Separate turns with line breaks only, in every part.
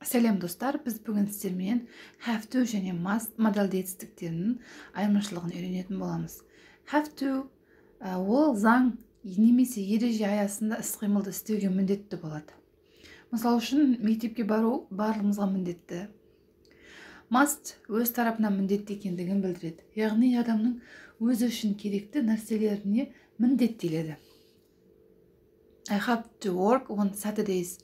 Сәлем достар, біз бүгін сіздермен have to және must модальді етістіктерінің айырмашылығын үйренетін боламыз. Have to ол заң немесе ереже аясында іс-қимылды істеуге міндетті болады. Мысалы үшін мектепке бару барлығымызға міндетті. Must өз тарапынан міндетті екендігін білдіреді. Яғни адамның өзі үшін керекті нәрселеріне міндеттеледі. I have to work on Saturdays.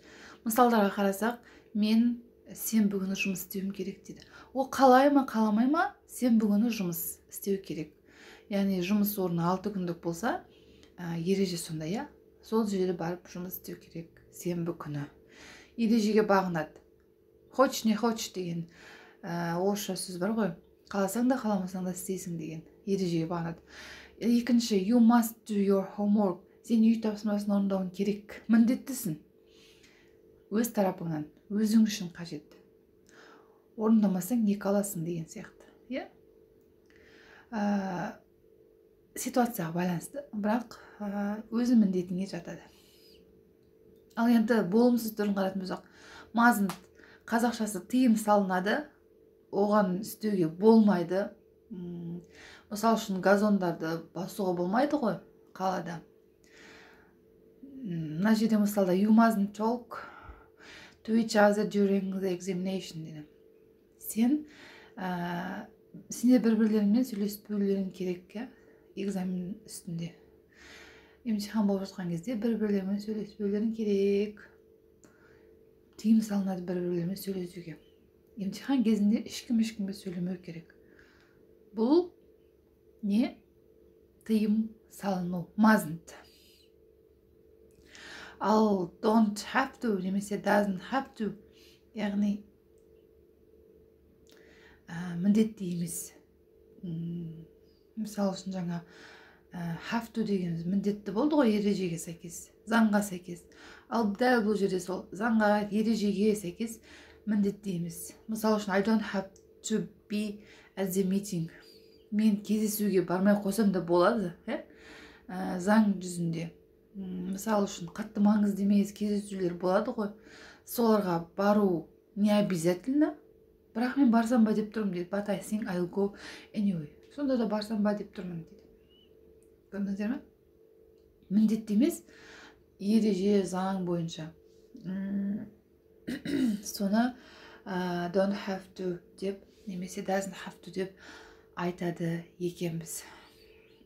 Мысалдарға қарасақ, мен сенбі күні жұмыс істеуім керек дейді. Ол қалай ма, қаламай ма, сенбі күні жұмыс істеу керек. Яғни жұмыс орны 6 күндік болса, ереже сондай, сол жерде барып жұмыс істеу керек сенбі күні. Ережеге бағынады. Хочешь не хочешь деген орысша сөз бар ғой. Қаласаң да, қаламасаң да істейсің деген. Ережеге бағынады. Екінші, you must do your homework. Сен үй тапсырмасын орындауың керек. Міндеттісің. Өз тарапыңнан, өзің үшін қажет. Орындамасаң не қаласың деген сияқты. Ситуацияға байланысты, бірақ өзі міндетіңе жатады. Ал енді болымсыз түрін қарайтын болсақ, мазмұн қазақшасы тыйым салынады, оған істеуге болмайды. Мысалы үшін газондарды басуға болмайды ғой қалада. Мына жерде мысалда you mustn't talk to each other during the examination dedi. Сендер бір-бірлеріңмен сөйлеспеулерің керек, экзамен үстінде. Емтихан болып жатқан кезде бір-бірлеріңмен сөйлеспеулерің керек. Тыйым салынады бір-бірлеріңмен сөйлесуге. Емтихан кезінде ешкімге сөйлемеу керек. Бұл не? Тыйым салыну, mustn't. Ал don't have to немесе doesn't have to, яғни міндетті емес. Мысалы үшін жаңа have to дегеніміз міндетті болды ғой ережеге сәйкес, заңға сәйкес. Ал дәл бұл жерде сол заңға, ережеге сәйкес міндетті емес. Мысалы үшін I don't have to be at the meeting. Мен кездесуге бармай қойсам да болады, заң жүзінде. Мысалы үшін қатты маңызды емес кездесулер болады ғой, соларға бару не обязательно, бірақ мен барсам ба деп тұрмын дейді. But I think I'll go anyway. Сонда да барсам ба деп тұрмын дейді. Көрдіңіздер ме? Міндетті емес, ереже заң бойынша. Соны don't have to деп немесе doesn't have to деп айтады екенбіз.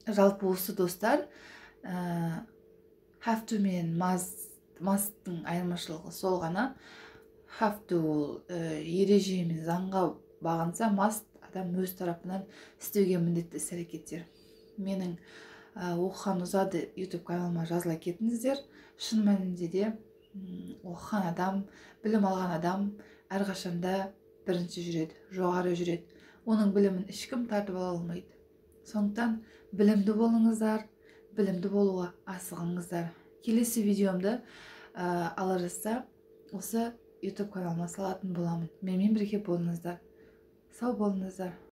Жалпы осы достар, have to мен must'тың айырмашылығы сол ғана. Have to ол ереже мен заңға бағынса, must адам өз тарапынан істеуге міндетті іс-әрекеттер. Менің оқыған ұзады YouTube каналыма жазыла кетіңіздер. Шын мәнінде де оқыған адам, білім алған адам әрқашанда бірінші жүреді, жоғары жүреді. Оның білімін ешкім тартып ала алмайды. Сондықтан білімді болыңыздар, білімді болуға асығыңыздар. Келесі видеомды ала жазса, осы YouTube каналыма салатын боламын. Менімен бірге болыңыздар. Сау болыңыздар.